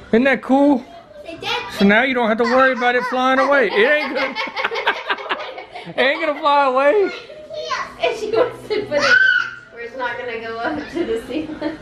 Isn't that cool? So now you don't have to worry about it flying away. It ain't gonna, it ain't gonna fly away. And she wants to put it where it's not gonna go up to the ceiling.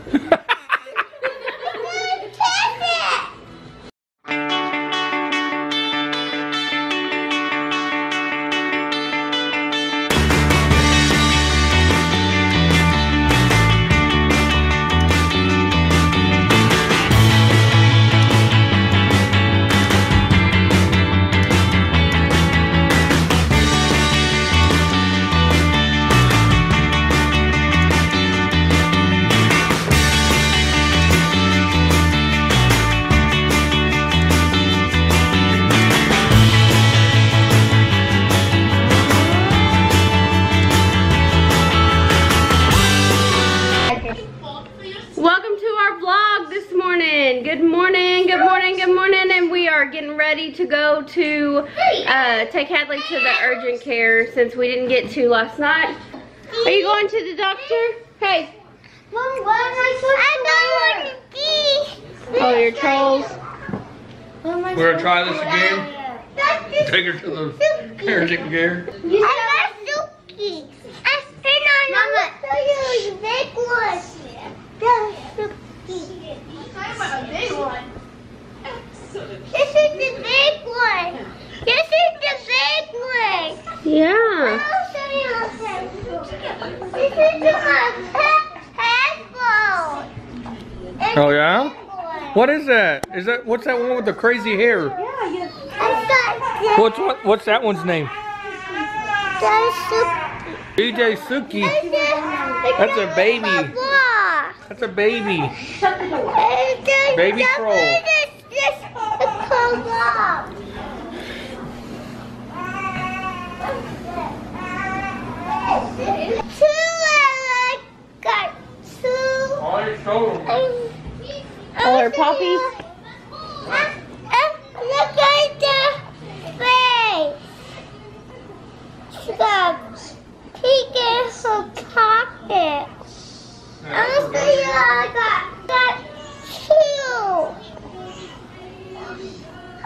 Good morning, and we are getting ready to go to take Hadley to the urgent care since we didn't get to last night. Are you going to the doctor? Hey. Mom, I don't want to pee. Oh, your trolls. We're gonna try this again. Take her to the urgent care. I got Suki. Mama, show you the big one. The Suki. I want a big one. This is the big one. This is the big one. Yeah. I'll show you. This is my headphone. Oh yeah? What is that? What's that one with the crazy hair? What's that one's name? DJ Suki. That's a baby. That's a baby. Baby troll. All her puppies. Look at the face. She got pink in her pocket. I'm gonna see you.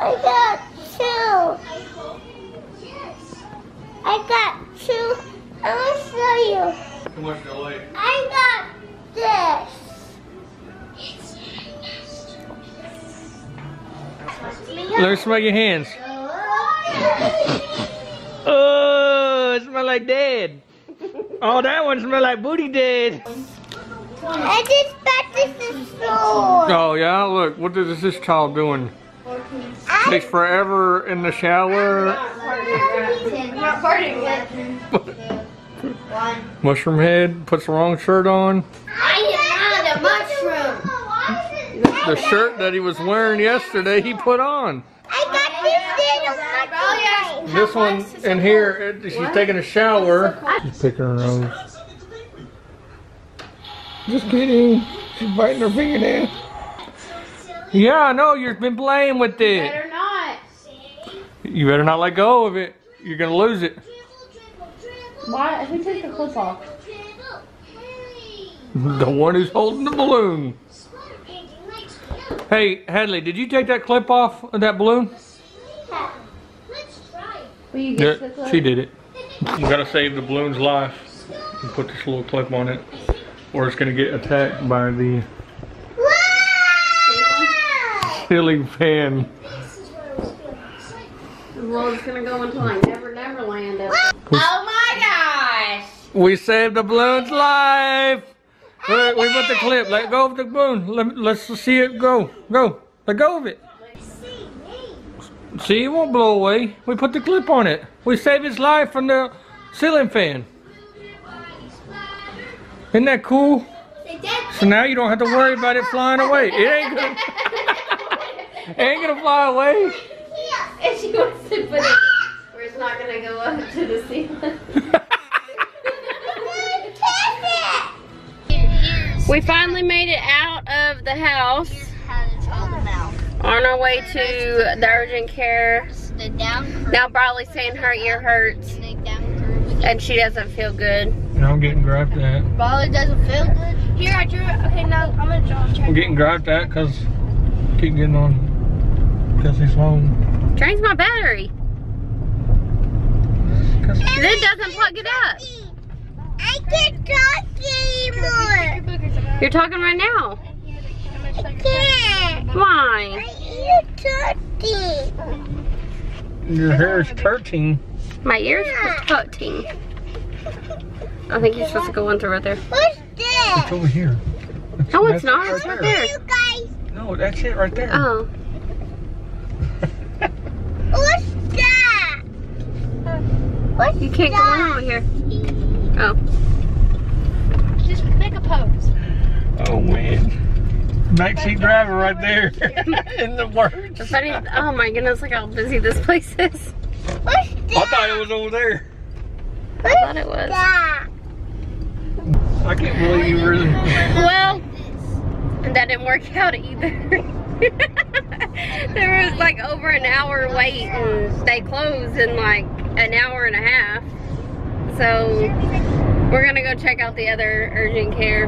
I got two. I got two. I'm gonna show you. Too much delay. I got this. Let me smell your hands. Oh, it smells like dead. Oh, that one smells like booty dead. I just got this in store. Oh yeah, look, what is this child doing? Takes forever in the shower. Not farting yet. Mushroom head, puts the wrong shirt on. I am not a mushroom. The shirt that he was wearing yesterday, he put on. I got this This one in here, she's taking a shower. She's picking her nose. Just kidding. She's biting her fingernail. Yeah, I know. You've been playing with it. Better not. You better not let go of it. You're going to lose it. Why? Who took the clip off? The one who's holding the balloon. Hey, Hadley, did you take that clip off of that balloon? Will you get the clip? She did it. You gotta save the balloon's life. You put this little clip on it, or it's gonna get attacked by the ceiling fan. Well, it's gonna go into like Never Land. Oh my gosh! We saved the balloon's life. Look, we put the clip. Let go of the balloon. Let's see it go. Go. Let go of it. See, it won't blow away. We put the clip on it. We saved his life from the ceiling fan. Isn't that cool? So now you don't have to worry about it flying away. It ain't gonna fly away. And she wants to put it where it's not gonna go up to the ceiling. We finally made it out of the house. On our way to the urgent care. Now Bradley's saying her ear hurts. And she doesn't feel good. And I'm getting grabbed at. Ballon doesn't feel good. Here, I drew it. Okay, now I'm gonna draw. I'm getting grabbed at because keep getting on Kelsey's phone. Drains my battery. It doesn't plug it up. I can't talk anymore. You're talking right now. I can't. Why? You're talking. Your hair is hurting. My ears are hurting. I think you're supposed to go in through right there. What's this? It's over here. No, it's not. It's right there. You guys. No, that's it right there. Oh. What's that? What's You can't go in over here. Oh. Just make a pose. Oh man. Backseat driver right there. In the words. The funny, oh my goodness, look how busy this place is. What's that? I thought it was over there. I thought it was. That? I can't believe you really. Well, that didn't work out either. There was like over an hour wait and they closed in like an hour and a half. So we're gonna go check out the other urgent care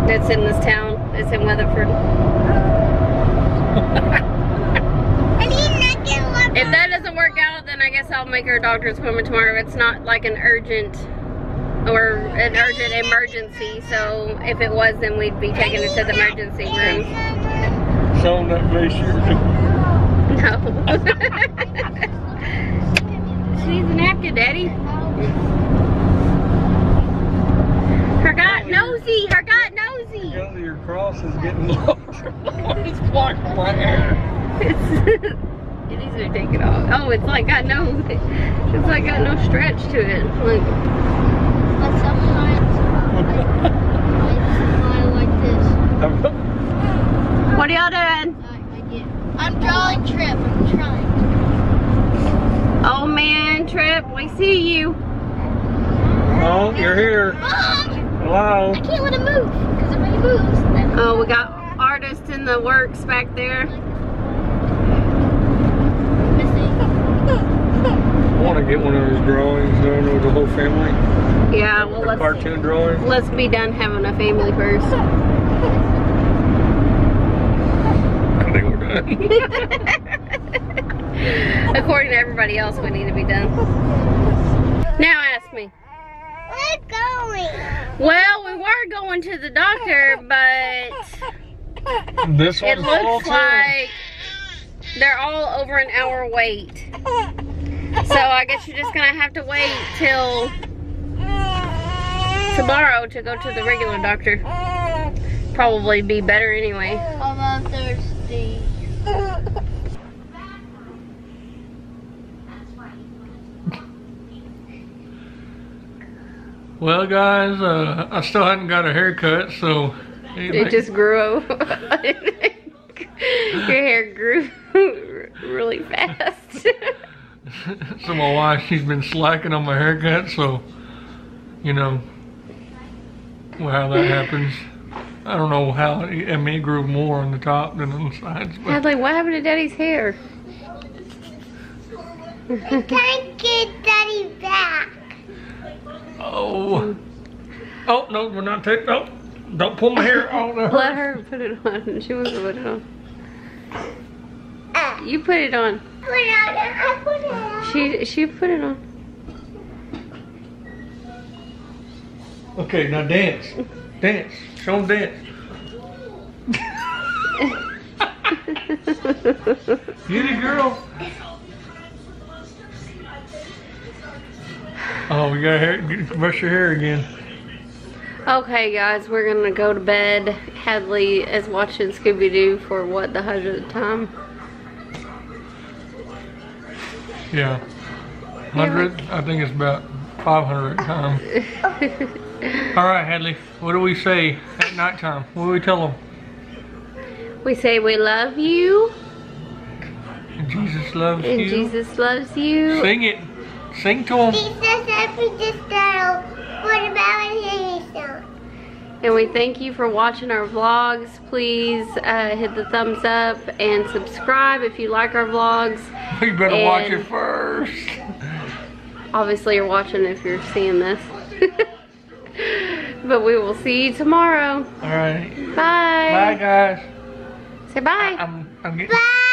that's in this town. It's in Weatherford. If that doesn't work out, then I guess I'll make her a doctor's appointment tomorrow. It's not like an urgent or an urgent emergency. So if it was, then we'd be taking it to the emergency room. Showing that face here. No. She needs a napkin, Daddy. Her got nosy. Her got nosy. Your cross is getting longer. It's blocking my hair. It needs to take it off. Oh, it's like got no. It's like got no stretch to it. Like. But sometimes I smile like this. What are y'all doing? I'm drawing Trip. I'm trying. Oh man, Trip, we see you. Oh, you're here. Mom! Hello. I can't let him move because if he moves, then Oh, we got artists in the works back there. missing. I want to get one of those drawings done with the whole family. Yeah, well Or cartoon drawings. let's be done having a family first. I think we're done. According to everybody else, we need to be done. Now ask me. We're going. Well, we were going to the doctor, but This it one's full looks too. like they're all over an hour wait. So I guess you're just gonna have to wait till tomorrow to go to the regular doctor. Probably be better anyway. I'm thirsty. Well, guys, I still hadn't got a haircut, so It just grew. Your hair grew really fast. so my wife, she's been slacking on my haircut, so you know how that happens. I don't know how. I mean, it grew more on the top than on the sides. But Hadley, what happened to Daddy's hair? Can't get Daddy back. oh, no, we're not taking. Oh, don't pull my hair. Oh no. Let her put it on. She wants to put it on. You put it on. Put it on. I put it on. She put it on. Okay, now dance. Dance. Show them dance. Get it, girl. Oh, we got hair. Brush your hair again. Okay, guys, we're gonna go to bed. Hadley is watching Scooby-Doo for what, the 100th time? Yeah. 100? I think it's about 500 times. All right, Hadley. What do we say at nighttime? What do we tell them? We say we love you. And Jesus loves And you. Jesus loves you. Sing it. Sing to them. Jesus, happy this girl. What about his song? And we thank you for watching our vlogs. Please hit the thumbs up and subscribe if you like our vlogs. You better watch And- it first. Obviously you're watching if you're seeing this. But we will see you tomorrow. All right. Bye. Bye, guys. Say bye. I'm getting. Bye.